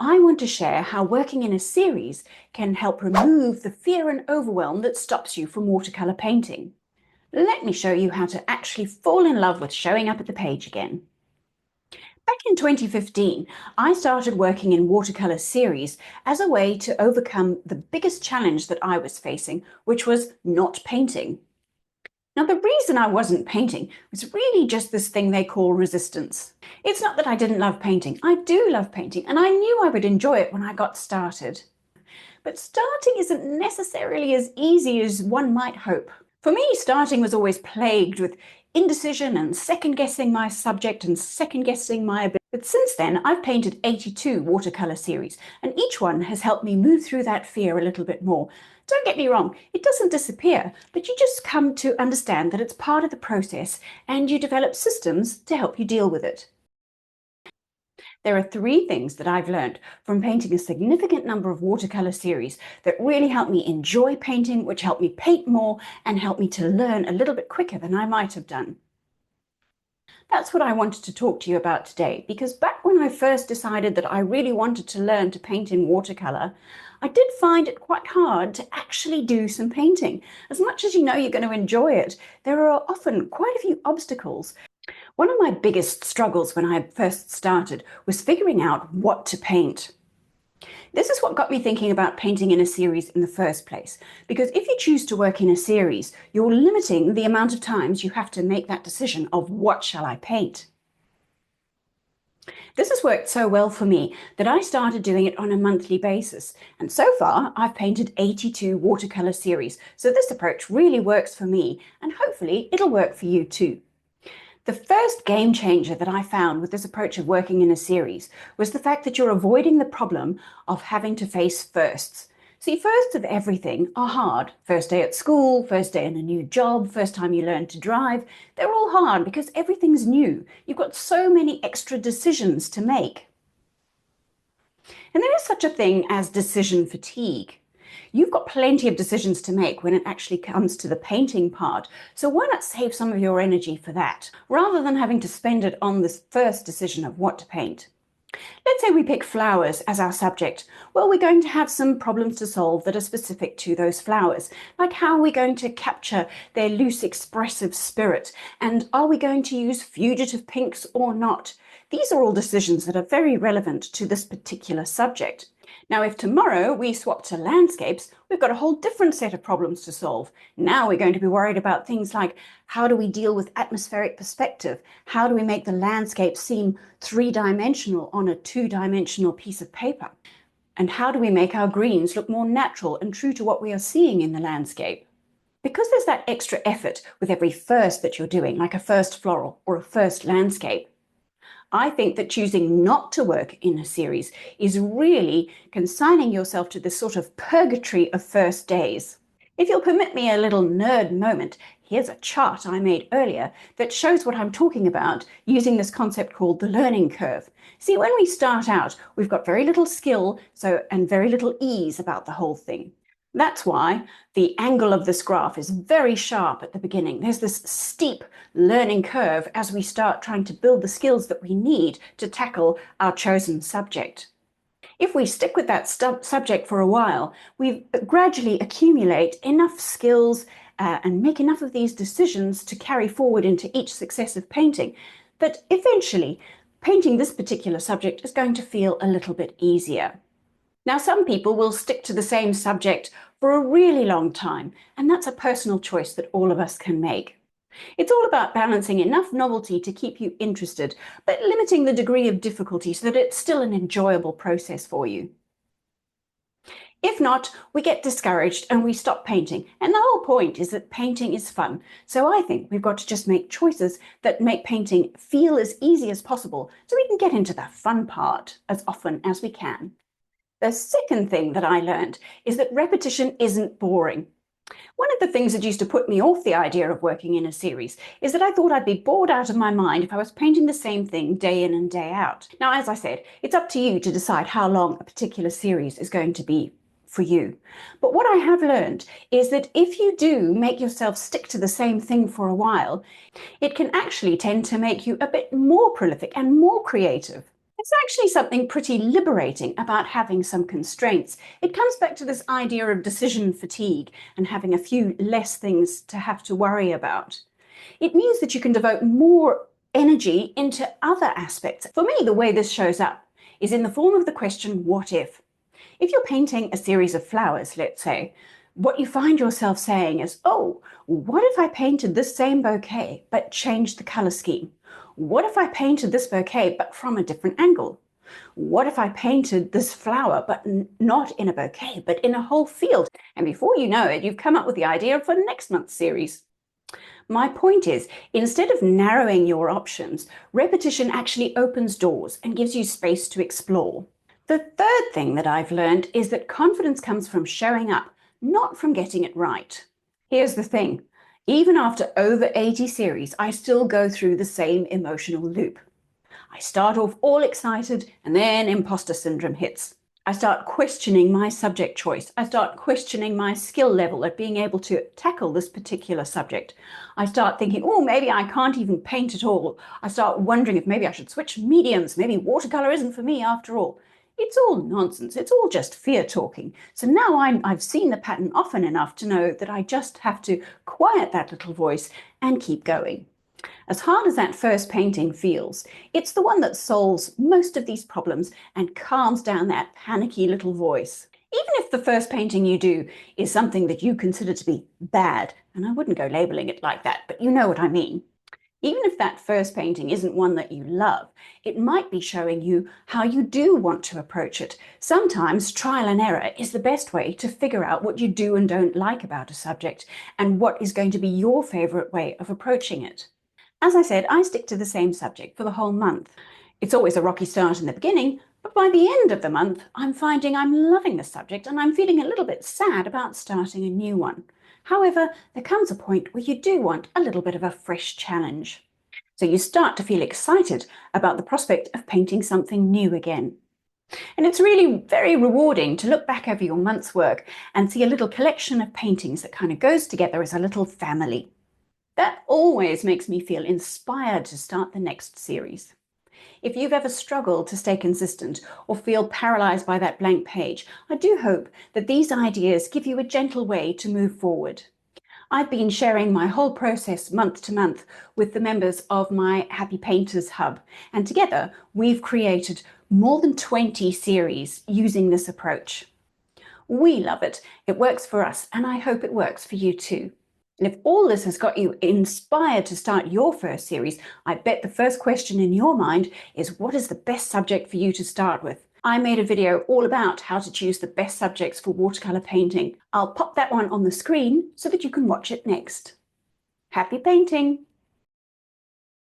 I want to share how working in a series can help remove the fear and overwhelm that stops you from watercolour painting. Let me show you how to actually fall in love with showing up at the page again. Back in 2015, I started working in watercolour series as a way to overcome the biggest challenge that I was facing, which was not painting. Now, the reason I wasn't painting was really just this thing they call resistance. It's not that I didn't love painting. I do love painting, and I knew I would enjoy it when I got started. But starting isn't necessarily as easy as one might hope. For me, starting was always plagued with indecision and second-guessing my subject and second-guessing my ability. But since then, I've painted 82 watercolour series, and each one has helped me move through that fear a little bit more. Don't get me wrong, it doesn't disappear, but you just come to understand that it's part of the process and you develop systems to help you deal with it. There are 3 things that I've learned from painting a significant number of watercolour series that really help me enjoy painting, which help me paint more and help me to learn a little bit quicker than I might have done. That's what I wanted to talk to you about today, because back when I first decided that I really wanted to learn to paint in watercolour, I did find it quite hard to actually do some painting. As much as you know you're going to enjoy it, there are often quite a few obstacles. One of my biggest struggles when I first started was figuring out what to paint. This is what got me thinking about painting in a series in the first place, because if you choose to work in a series, you're limiting the amount of times you have to make that decision of what shall I paint. This has worked so well for me that I started doing it on a monthly basis, and so far I've painted 82 watercolour series, so this approach really works for me, and hopefully it'll work for you too. The first game changer that I found with this approach of working in a series was the fact that you're avoiding the problem of having to face firsts. See, firsts of everything are hard. First day at school, first day in a new job, first time you learn to drive. They're all hard because everything's new. You've got so many extra decisions to make. And there is such a thing as decision fatigue. You've got plenty of decisions to make when it actually comes to the painting part, so why not save some of your energy for that, rather than having to spend it on this first decision of what to paint. Let's say we pick flowers as our subject. Well, we're going to have some problems to solve that are specific to those flowers, like how are we going to capture their loose expressive spirit, and are we going to use fugitive pinks or not? These are all decisions that are very relevant to this particular subject. Now, if tomorrow we swap to landscapes, we've got a whole different set of problems to solve. Now we're going to be worried about things like how do we deal with atmospheric perspective? How do we make the landscape seem 3-dimensional on a 2-dimensional piece of paper? And how do we make our greens look more natural and true to what we are seeing in the landscape? Because there's that extra effort with every first that you're doing, like a first floral or a first landscape, I think that choosing not to work in a series is really consigning yourself to this sort of purgatory of first days. If you'll permit me a little nerd moment, here's a chart I made earlier that shows what I'm talking about using this concept called the learning curve. See, when we start out, we've got very little skill and very little ease about the whole thing. That's why the angle of this graph is very sharp at the beginning. There's this steep learning curve as we start trying to build the skills that we need to tackle our chosen subject. If we stick with that subject for a while, we gradually accumulate enough skills and make enough of these decisions to carry forward into each successive painting that eventually painting this particular subject is going to feel a little bit easier. Now, some people will stick to the same subject for a really long time, and that's a personal choice that all of us can make. It's all about balancing enough novelty to keep you interested, but limiting the degree of difficulty so that it's still an enjoyable process for you. If not, we get discouraged and we stop painting, and the whole point is that painting is fun. So I think we've got to just make choices that make painting feel as easy as possible so we can get into the fun part as often as we can. The second thing that I learned is that repetition isn't boring. One of the things that used to put me off the idea of working in a series is that I thought I'd be bored out of my mind if I was painting the same thing day in and day out. Now, as I said, it's up to you to decide how long a particular series is going to be for you. But what I have learned is that if you do make yourself stick to the same thing for a while, it can actually tend to make you a bit more prolific and more creative. There's actually something pretty liberating about having some constraints. It comes back to this idea of decision fatigue and having a few less things to have to worry about. It means that you can devote more energy into other aspects. For me, the way this shows up is in the form of the question, what if? If you're painting a series of flowers, let's say, what you find yourself saying is, oh, what if I painted this same bouquet but changed the color scheme? What if I painted this bouquet but from a different angle? What if I painted this flower but not in a bouquet but in a whole field? And before you know it, you've come up with the idea for next month's series. My point is, instead of narrowing your options, repetition actually opens doors and gives you space to explore. The third thing that I've learned is that confidence comes from showing up, not from getting it right. Here's the thing. Even after over 80 series, I still go through the same emotional loop. I start off all excited and then imposter syndrome hits. I start questioning my subject choice. I start questioning my skill level at being able to tackle this particular subject. I start thinking, oh, maybe I can't even paint at all. I start wondering if maybe I should switch mediums. Maybe watercolor isn't for me after all. It's all nonsense. It's all just fear talking. So now I've seen the pattern often enough to know that I just have to quiet that little voice and keep going. As hard as that first painting feels, it's the one that solves most of these problems and calms down that panicky little voice. Even if the first painting you do is something that you consider to be bad, and I wouldn't go labeling it like that, but you know what I mean. Even if that first painting isn't one that you love, it might be showing you how you do want to approach it. Sometimes trial and error is the best way to figure out what you do and don't like about a subject and what is going to be your favorite way of approaching it. As I said, I stick to the same subject for the whole month. It's always a rocky start in the beginning, but by the end of the month, I'm finding I'm loving the subject and I'm feeling a little bit sad about starting a new one. However, there comes a point where you do want a little bit of a fresh challenge. So you start to feel excited about the prospect of painting something new again. And it's really very rewarding to look back over your month's work and see a little collection of paintings that kind of goes together as a little family. That always makes me feel inspired to start the next series. If you've ever struggled to stay consistent or feel paralyzed by that blank page, I do hope that these ideas give you a gentle way to move forward. I've been sharing my whole process month to month with the members of my Happy Painters Hub, and together we've created more than 20 series using this approach. We love it. It works for us, and I hope it works for you too. And if all this has got you inspired to start your first series, I bet the first question in your mind is, what is the best subject for you to start with? I made a video all about how to choose the best subjects for watercolor painting. I'll pop that one on the screen so that you can watch it next. Happy painting!